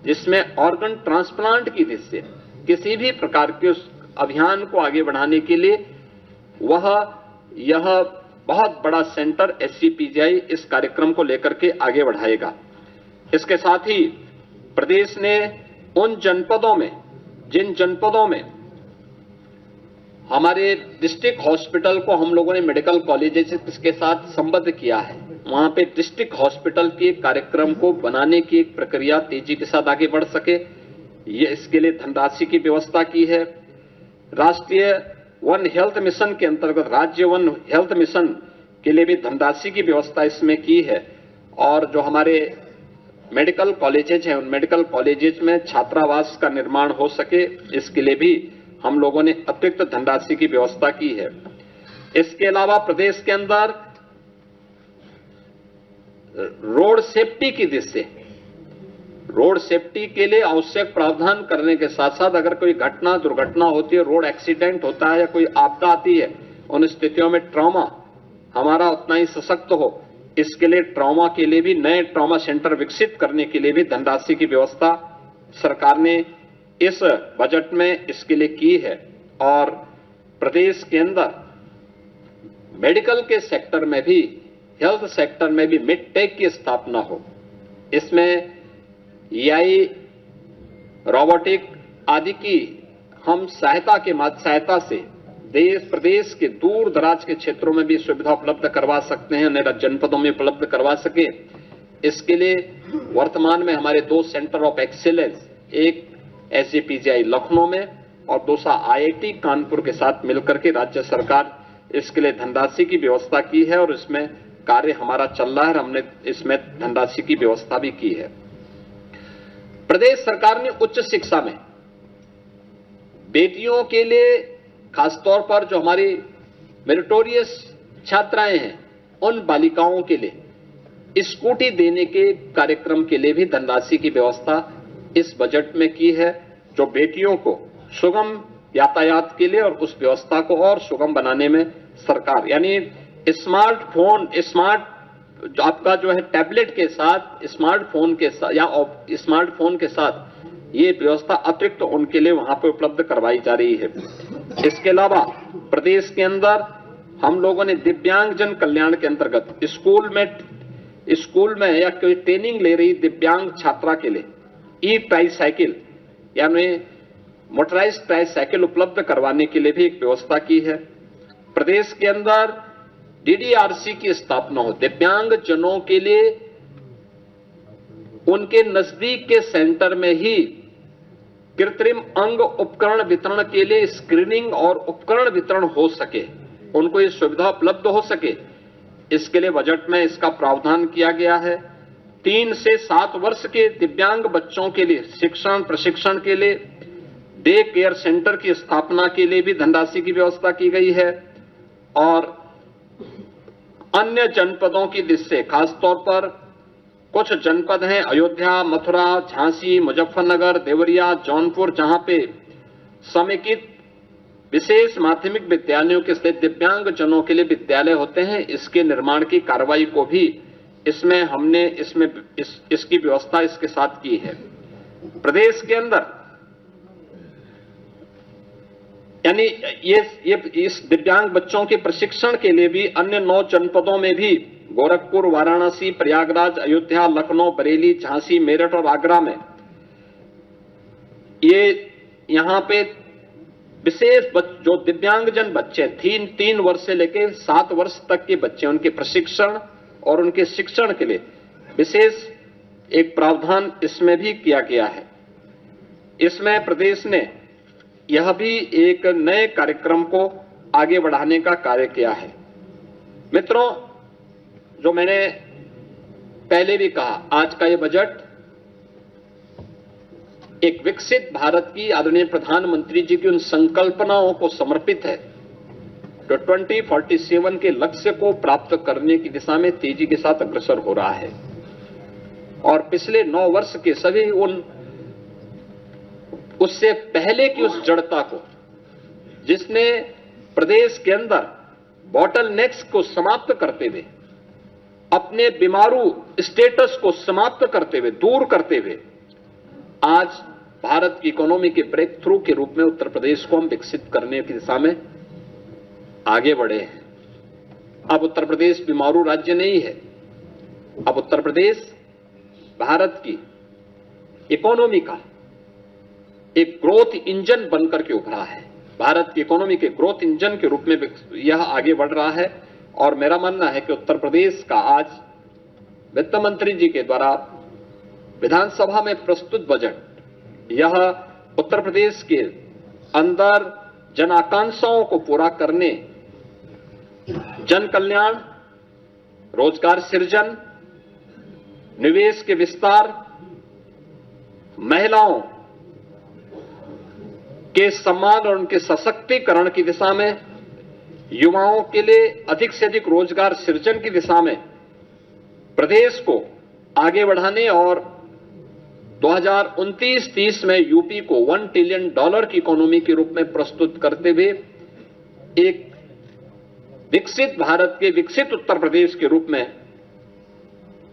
B: जिसमें ऑर्गन ट्रांसप्लांट की दृष्टि से किसी भी प्रकार के उस अभियान को आगे बढ़ाने के लिए यह बहुत बड़ा सेंटर SCPGI इस कार्यक्रम को लेकर के आगे बढ़ाएगा। इसके साथ ही प्रदेश ने उन जनपदों में, जिन जनपदों में हमारे डिस्ट्रिक्ट हॉस्पिटल को हम लोगों ने मेडिकल कॉलेजेस के साथ संबद्ध किया है, वहां पे डिस्ट्रिक्ट हॉस्पिटल के कार्यक्रम को बनाने की एक प्रक्रिया तेजी के साथ आगे बढ़ सके, ये इसके लिए धनराशि की व्यवस्था की है। राष्ट्रीय वन हेल्थ मिशन के अंतर्गत राज्य वन हेल्थ मिशन के लिए भी धनराशि की व्यवस्था इसमें की है। और जो हमारे मेडिकल कॉलेजेज हैं, उन मेडिकल कॉलेजेज में छात्रावास का निर्माण हो सके, इसके लिए भी हम लोगों ने अतिरिक्त धनराशि की व्यवस्था की है। इसके अलावा प्रदेश के अंदर रोड सेफ्टी की दृष्टि से, रोड सेफ्टी के लिए आवश्यक प्रावधान करने के साथ साथ अगर कोई घटना दुर्घटना होती है, रोड एक्सीडेंट होता है या कोई आपदा आती है, उन स्थितियों में ट्रॉमा हमारा उतना ही सशक्त हो, इसके लिए ट्रॉमा के लिए भी नए ट्रॉमा सेंटर विकसित करने के लिए भी धनराशि की व्यवस्था सरकार ने इस बजट में इसके लिए की है। और प्रदेश के अंदर मेडिकल के सेक्टर में भी, हेल्थ सेक्टर में भी मिडटेक की स्थापना हो। इसमें AI, रोबोटिक आदि की हम सहायता से देश प्रदेश के दूर दराज के क्षेत्रों में भी सुविधा उपलब्ध करवा सकते हैं, नए जनपदों में उपलब्ध करवा सके। इसके लिए वर्तमान में हमारे 2 सेंटर ऑफ एक्सीलेंस, एक SCPGI लखनऊ में और दूसरा IIT कानपुर के साथ मिलकर के राज्य सरकार इसके लिए धनराशि की व्यवस्था की है और इसमें कार्य हमारा चल रहा है। हमने इसमें धनराशि की व्यवस्था भी की है। प्रदेश सरकार ने उच्च शिक्षा में बेटियों के लिए, खासतौर पर जो हमारी मेरिटोरियस छात्राएं हैं, उन बालिकाओं के लिए स्कूटी देने के कार्यक्रम के लिए भी धनराशि की व्यवस्था इस बजट में की है, जो बेटियों को सुगम यातायात के लिए और उस व्यवस्था को और सुगम बनाने में सरकार, यानी स्मार्टफोन, जो आपका जो है टैबलेट के साथ, स्मार्टफोन के साथ या स्मार्टफोन के साथ ये व्यवस्था अतिरिक्त उनके लिए वहां पे उपलब्ध करवाई जा रही है। इसके अलावा प्रदेश के अंदर हम लोगों ने दिव्यांगजन कल्याण के अंतर्गत स्कूल में या कोई ट्रेनिंग ले रही दिव्यांग छात्रा के लिए ट्राईसाइकिल यानी मोटराइज्ड ट्राईसाइकिल उपलब्ध करवाने के लिए भी एक व्यवस्था की है। प्रदेश के अंदर DDRC की स्थापना हो, दिव्यांग जनों के लिए उनके नजदीक के सेंटर में ही कृत्रिम अंग उपकरण वितरण के लिए स्क्रीनिंग और उपकरण वितरण हो सके, उनको ये सुविधा उपलब्ध हो सके, इसके लिए बजट में इसका प्रावधान किया गया है। 3 से 7 वर्ष के दिव्यांग बच्चों के लिए शिक्षण प्रशिक्षण के लिए डे केयर सेंटर की स्थापना के लिए भी धनराशि की व्यवस्था की गई है। और अन्य जनपदों की दृष्टि से, खासतौर पर कुछ जनपद हैं अयोध्या, मथुरा, झांसी, मुजफ्फरनगर, देवरिया, जौनपुर, जहां पे समेकित विशेष माध्यमिक विद्यालयों के स्थित दिव्यांग जनों के लिए विद्यालय होते हैं, इसके निर्माण की कार्रवाई को भी इसमें इसकी व्यवस्था इसके साथ की है। प्रदेश के अंदर यानी ये इस दिव्यांग बच्चों के प्रशिक्षण के लिए भी अन्य 9 जनपदों में भी गोरखपुर, वाराणसी, प्रयागराज, अयोध्या, लखनऊ, बरेली, झांसी, मेरठ और आगरा में ये यहां पे विशेष जो दिव्यांगजन बच्चे 3 वर्ष से लेकर 7 वर्ष तक के बच्चे, उनके प्रशिक्षण और उनके शिक्षण के लिए विशेष एक प्रावधान इसमें भी किया गया है। इसमें प्रदेश ने यह भी एक नए कार्यक्रम को आगे बढ़ाने का कार्य किया है। मित्रों, जो मैंने पहले भी कहा, आज का ये बजट एक विकसित भारत की आदरणीय प्रधानमंत्री जी की उन संकल्पनाओं को समर्पित है जो 2047 के लक्ष्य को प्राप्त करने की दिशा में तेजी के साथ अग्रसर हो रहा है। और पिछले 9 वर्ष के सभी उससे पहले की उस जड़ता को, जिसने प्रदेश के अंदर बॉटल नेक्स को समाप्त करते हुए, अपने बीमारू स्टेटस को समाप्त करते हुए, दूर करते हुए, आज भारत की इकोनॉमी के ब्रेक थ्रू के रूप में उत्तर प्रदेश को हम विकसित करने की दिशा में आगे बढ़े हैं। अब उत्तर प्रदेश बीमारू राज्य नहीं है। अब उत्तर प्रदेश भारत की इकोनॉमी का एक ग्रोथ इंजन बनकर के उभरा है। भारत की इकोनॉमी के ग्रोथ इंजन के रूप में यह आगे बढ़ रहा है। और मेरा मानना है कि उत्तर प्रदेश का आज वित्त मंत्री जी के द्वारा विधानसभा में प्रस्तुत बजट, यह उत्तर प्रदेश के अंदर जन आकांक्षाओं को पूरा करने, जन कल्याण, रोजगार सृजन, निवेश के विस्तार, महिलाओं के सम्मान और उनके सशक्तिकरण की दिशा में, युवाओं के लिए अधिक से अधिक रोजगार सृजन की दिशा में प्रदेश को आगे बढ़ाने और 2029-30 में यूपी को $1 ट्रिलियन की इकोनॉमी के रूप में प्रस्तुत करते हुए एक विकसित भारत के विकसित उत्तर प्रदेश के रूप में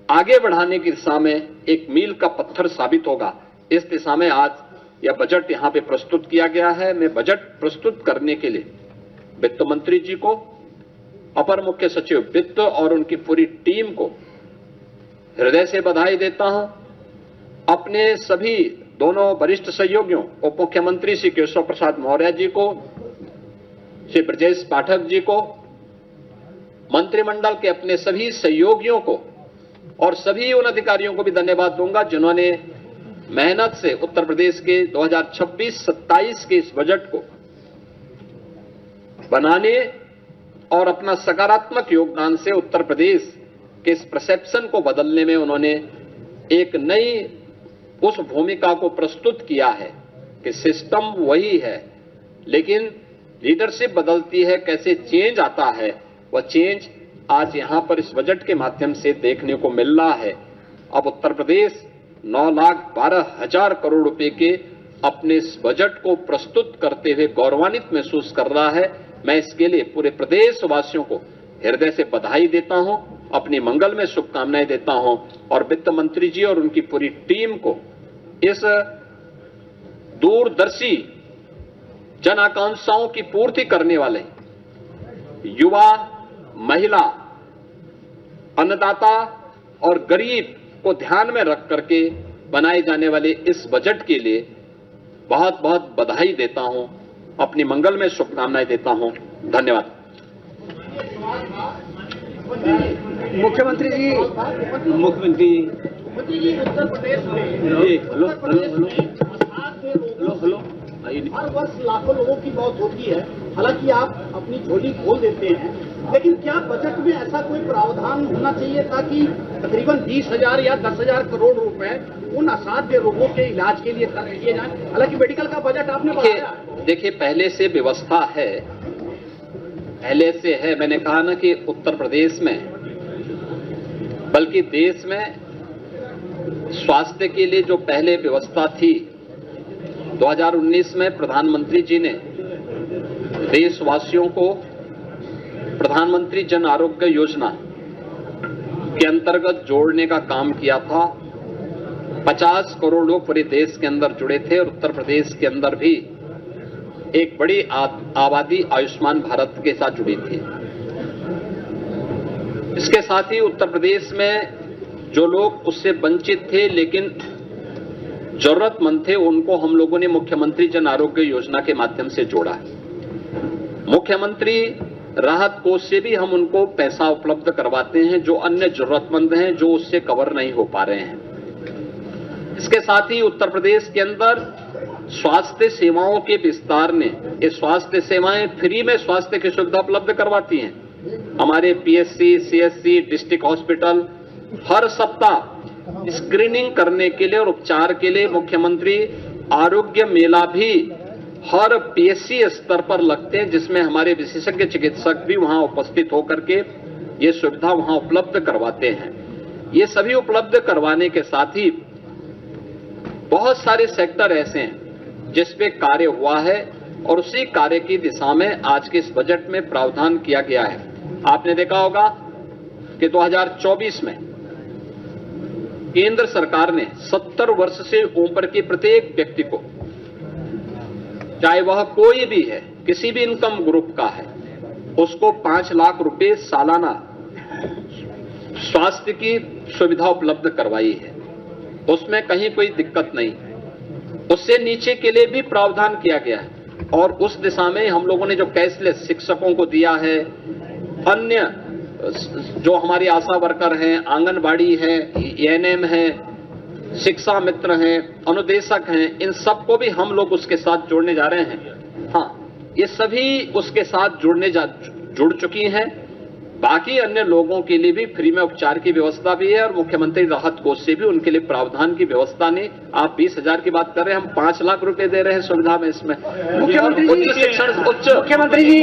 B: आगे बढ़ाने की दिशा में एक मील का पत्थर साबित होगा। इस दिशा में आज यह बजट यहां पे प्रस्तुत किया गया है। मैं बजट प्रस्तुत करने के लिए वित्त मंत्री जी को, अपर मुख्य सचिव वित्त और उनकी पूरी टीम को हृदय से बधाई देता हूं। अपने सभी दोनों वरिष्ठ सहयोगियों, उप मुख्यमंत्री श्री केशव प्रसाद मौर्य जी को, श्री ब्रजेश पाठक जी को, मंत्रिमंडल के अपने सभी सहयोगियों को और सभी उन अधिकारियों को भी धन्यवाद दूंगा जिन्होंने मेहनत से उत्तर प्रदेश के 2026-27 के इस बजट को बनाने और अपना सकारात्मक योगदान से उत्तर प्रदेश के इस परसेप्शन को बदलने में उन्होंने एक नई उस भूमिका को प्रस्तुत किया है कि सिस्टम वही है लेकिन लीडरशिप बदलती है, कैसे चेंज आता है, वह चेंज आज यहां पर इस बजट के माध्यम से देखने को मिल रहा है। अब उत्तर प्रदेश 9,12,000 करोड़ रुपए के अपने इस बजट को प्रस्तुत करते हुए गौरवान्वित महसूस कर रहा है। मैं इसके लिए पूरे प्रदेशवासियों को हृदय से बधाई देता हूं, अपनी मंगल में शुभकामनाएं देता हूं और वित्त मंत्री जी और उनकी पूरी टीम को इस दूरदर्शी जन आकांक्षाओं की पूर्ति करने वाले युवा, महिला, अन्नदाता और गरीब को ध्यान में रख करके बनाए जाने वाले इस बजट के लिए बहुत बहुत बधाई देता हूं, अपनी मंगल में शुभकामनाएं देता हूं। धन्यवाद।
C: मुख्यमंत्री जी
A: उत्तर प्रदेश में हेलो
C: हर वर्ष लाखों लोगों की मौत होती है। हालांकि आप अपनी झोली खोल देते हैं, लेकिन क्या बजट में ऐसा कोई प्रावधान होना चाहिए ताकि तकरीबन 20,000 या 10,000 करोड़ रुपए उन असाध्य रोगों के इलाज के लिए खर्च किए जाए? हालांकि मेडिकल का बजट आपने बढ़ाया।
B: देखिए, पहले से व्यवस्था है, पहले से है। मैंने कहा ना कि उत्तर प्रदेश में बल्कि देश में स्वास्थ्य के लिए जो पहले व्यवस्था थी, 2019 में प्रधानमंत्री जी ने देशवासियों को प्रधानमंत्री जन आरोग्य योजना के अंतर्गत जोड़ने का काम किया था। 50 करोड़ लोग पूरे देश के अंदर जुड़े थे और उत्तर प्रदेश के अंदर भी एक बड़ी आबादी आयुष्मान भारत के साथ जुड़ी थी। इसके साथ ही उत्तर प्रदेश में जो लोग उससे वंचित थे लेकिन जरूरतमंद थे, उनको हम लोगों ने मुख्यमंत्री जन आरोग्य योजना के माध्यम से जोड़ा। मुख्यमंत्री राहत कोष से भी हम उनको पैसा उपलब्ध करवाते हैं जो अन्य जरूरतमंद हैं, जो उससे कवर नहीं हो पा रहे हैं। इसके साथ ही उत्तर प्रदेश के अंदर स्वास्थ्य सेवाओं के विस्तार ने, ये स्वास्थ्य सेवाएं फ्री में स्वास्थ्य की सुविधा उपलब्ध करवाती हैं। हमारे पीएचसी, सीएचसी, डिस्ट्रिक्ट हॉस्पिटल हर सप्ताह स्क्रीनिंग करने के लिए और उपचार के लिए मुख्यमंत्री आरोग्य मेला भी हर पीएचसी स्तर पर लगते हैं, जिसमें हमारे विशेषज्ञ चिकित्सक भी वहां उपस्थित होकर के ये सुविधा वहां उपलब्ध करवाते हैं। ये सभी उपलब्ध करवाने के साथ ही बहुत सारे सेक्टर ऐसे हैं जिसपे कार्य हुआ है और उसी कार्य की दिशा में आज के इस बजट में प्रावधान किया गया है। आपने देखा होगा कि 2024 में केंद्र सरकार ने 70 वर्ष से ऊपर के प्रत्येक व्यक्ति को, चाहे वह कोई भी है, किसी भी इनकम ग्रुप का है, उसको 5 लाख रुपए सालाना स्वास्थ्य की सुविधा उपलब्ध करवाई है। उसमें कहीं कोई दिक्कत नहीं। उससे नीचे के लिए भी प्रावधान किया गया है और उस दिशा में हम लोगों ने जो कैशलेस शिक्षकों को दिया है, अन्य जो हमारी आशा वर्कर हैं, आंगनबाड़ी है, एएनएम है, शिक्षा मित्र हैं, अनुदेशक हैं, इन सबको भी हम लोग उसके साथ जोड़ने जा रहे हैं। हाँ, ये सभी उसके साथ जुड़ चुकी हैं। बाकी अन्य लोगों के लिए भी फ्री में उपचार की व्यवस्था भी है और मुख्यमंत्री राहत कोष से भी उनके लिए प्रावधान की व्यवस्था ने, आप 20,000 की बात कर रहे हैं, हम 5 लाख रुपए दे रहे हैं सुविधा में। इसमें
D: मुख्यमंत्री जी